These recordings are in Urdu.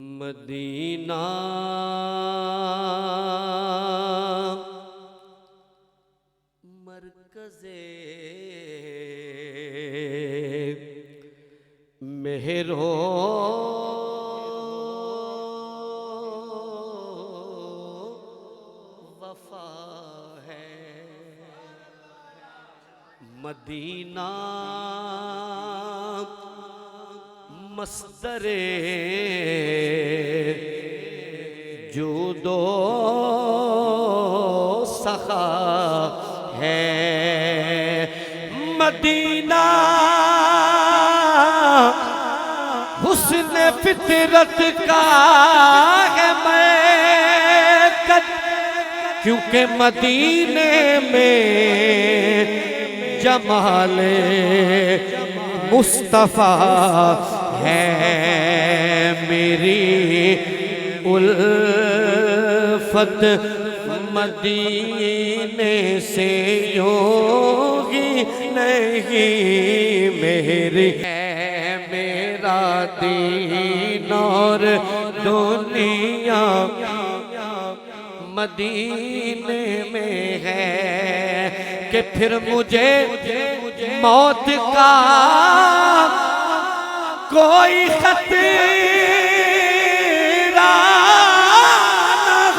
مدینہ مرکز مہر و وفا ہے، مدینہ مصدر جود و سخا ہے، مدینہ حسن فطرت کا ہے میکد، کیونکہ مدینے میں جمال مصطفیٰ ہے، میری الفت مدینے سے یوگی نہیں، میری ہے میرا دین اور دنیا مدینے میں ہے، کہ پھر مجھے موت کا کوئی خطرہ نہ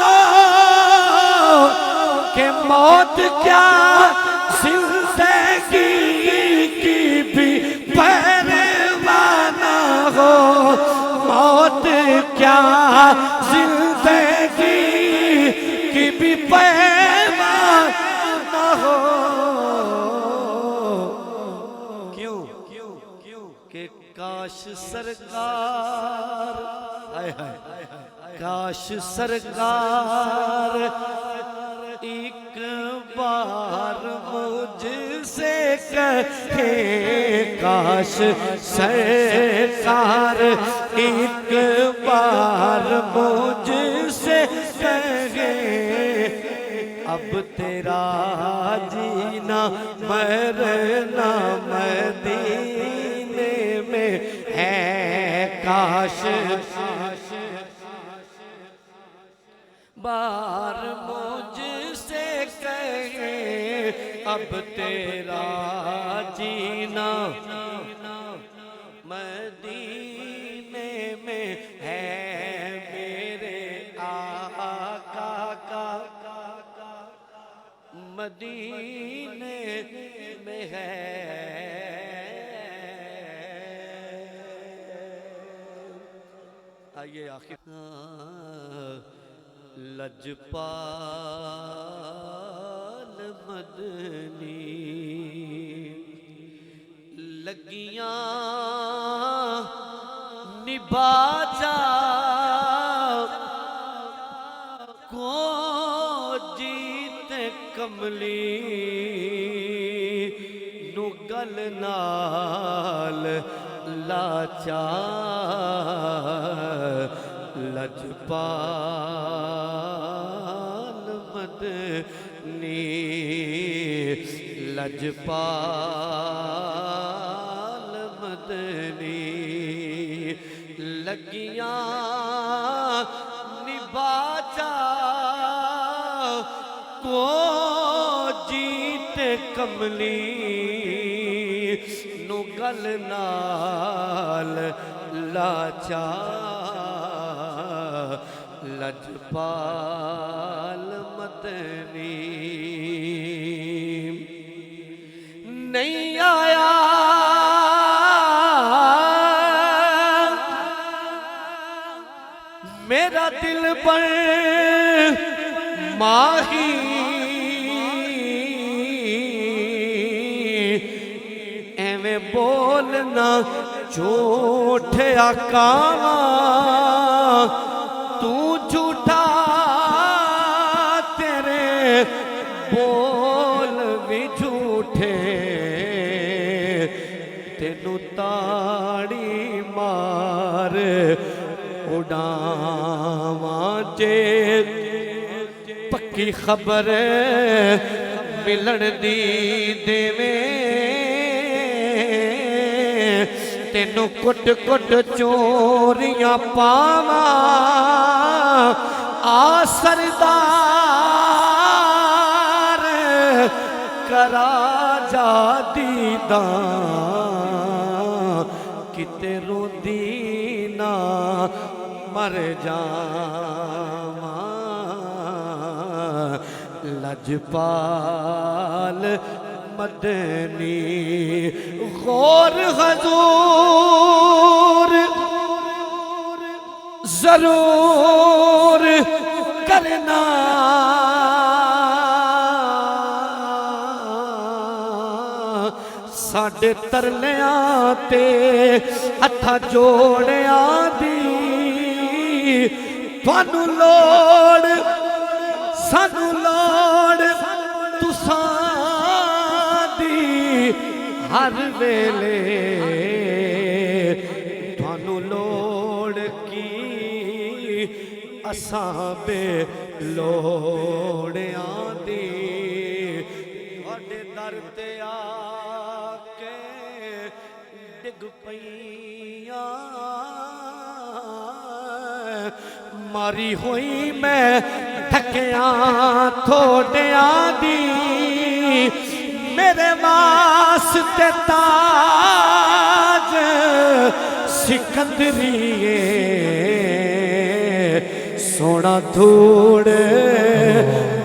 ہو، کہ موت کیا زندگی کی بھی پرواہ نہ ہو، موت کیا زندگی کی بھی پرواہ نہ ہو، کہ کاش سرکار کاش سرکار ایک بار مجھ سے کہے، کاش سرکار ایک بار مجھ سے کہے، اب تیرا جینا مرنا مدینے میں ہے، کاش بار مجھ سے کہے، اب تیرا جینا مدینے میں ہے، میرے آقا کا مدینے میں ہے۔ آئیے آخر لجپال مدنی لگیاں نبھا جا کو جیت کملی نو گل نال لاچار، لجپال مدنی لجپال مدنی لگیاں نبھا جا کو جیت کملی نو گل نال لاچار، لجپال مدنی نہیں آیا میرا دل پر ماہی، ایویں بولنا جھوٹ آقا تو جھوٹا، تیرے بول بھی جھوٹے، تینو تاڑی مار اڑاواں جے پکی خبر ملن دی دیویں، تینوں کٹ کٹ چوریاں پاواں آ سردار کرا جا دیداں کتے روندی نہ مر جاواں لجپال مدنی غور حضور ضرور کرنا ساڈے ترلیاں تے ہتھاں جوڑیاں دی تھانوں لوڑ سانوں لوڑ تساں دی ہر ویلے تھانوں لوڑ کی اساں بے لوڑیاں دی تھاڈے در تے آ کے ڈگ پئیاں ماری ہوئی میں تھکیاں تھوڑیاں دی میرے واسطے تاج سکندریے سونا دھوڑ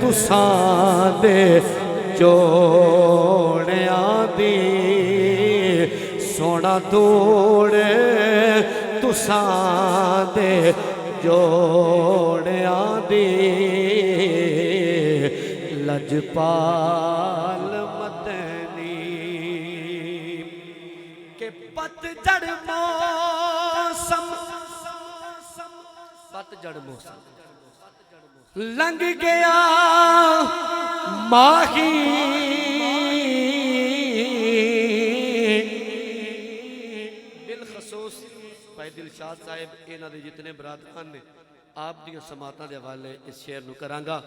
تساں دے جوڑیاں دی سونا دھوڑ تساں دے جوڑیاں دی لجپال مدنی کہ پتجھڑ موسم لنگ گیا ماہی بالخصوص بھائی دلشاد صاحب انہاں دے جتنے برادران نے آپ دیاں سماعتاں دے حوالے اس شعر نو کرانگا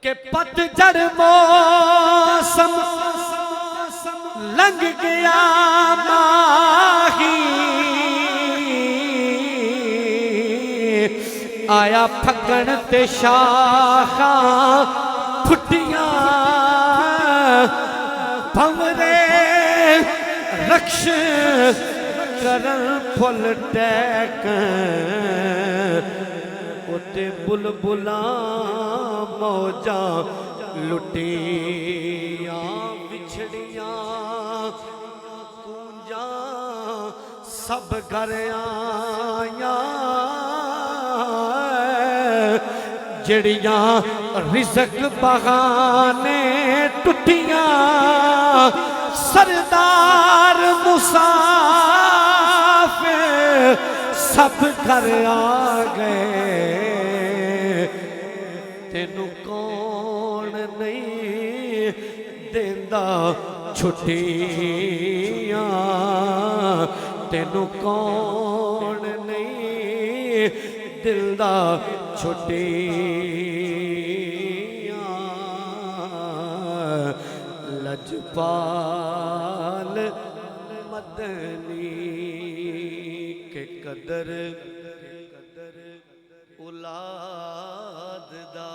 کہ پتجھڑ موسم لنگ گیا ماہی آیا پھکن تے شاخاں پھٹیاں بھنورے رکش کرن پھل ٹیکن اتے بلبلاں موجاں لٹیاں بچھڑیاں کونجاں سب گھر آیاں جڑیاں رزق بہانے ٹٹیاں سردار مسافر سب گھر آ گئے تینوں کون نہیں دیندا چھٹیاں تینوں کون نہیں دلدا چھٹیاں لجپال مدنی کے قدر اولاد دا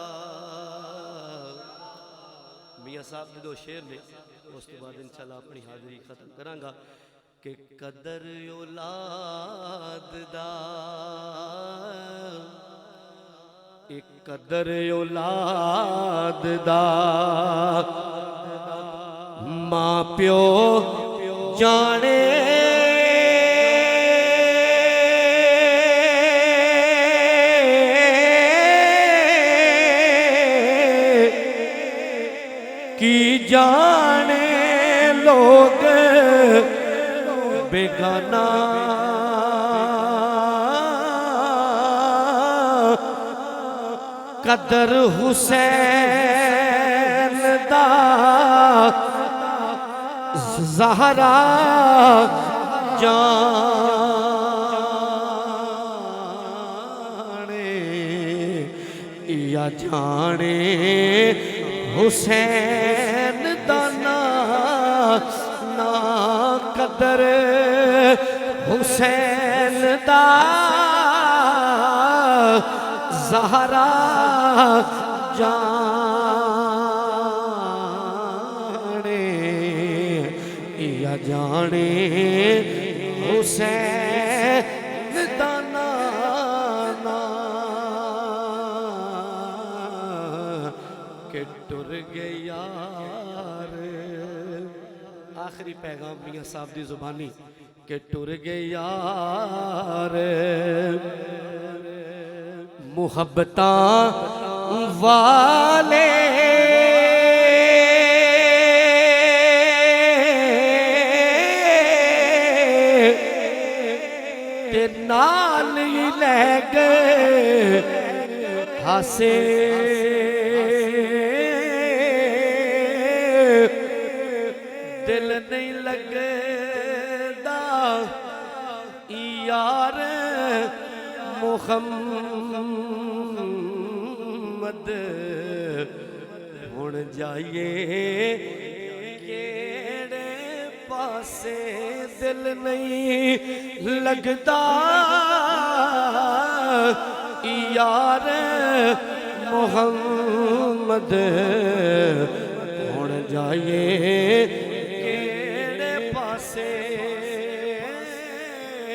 میاں صاحب نے دو شعر نے اس کے بعد انشاءاللہ اپنی حاضری ختم کرانگا کہ قدر اولاد دا ایک قدر اولاد دا ماں پیو جانے کی جانے لوگ بیگانہ قدر حسین دا زہرا جانے یا جانے حسین دا نا قدر حسین دا زہرا جانے یا جانے حسین دا نانا کہ ٹر گئے یار آخری پیغام میاں صاحب دی زبانی کہ ٹر گئے یار محبتاں والے تے نال ہی لے گئے ہاسے دل نہیں لگدا یار محمد ہن جائیے کیڑے پاسے دل نہیں لگدا یار محمد ہن جائیے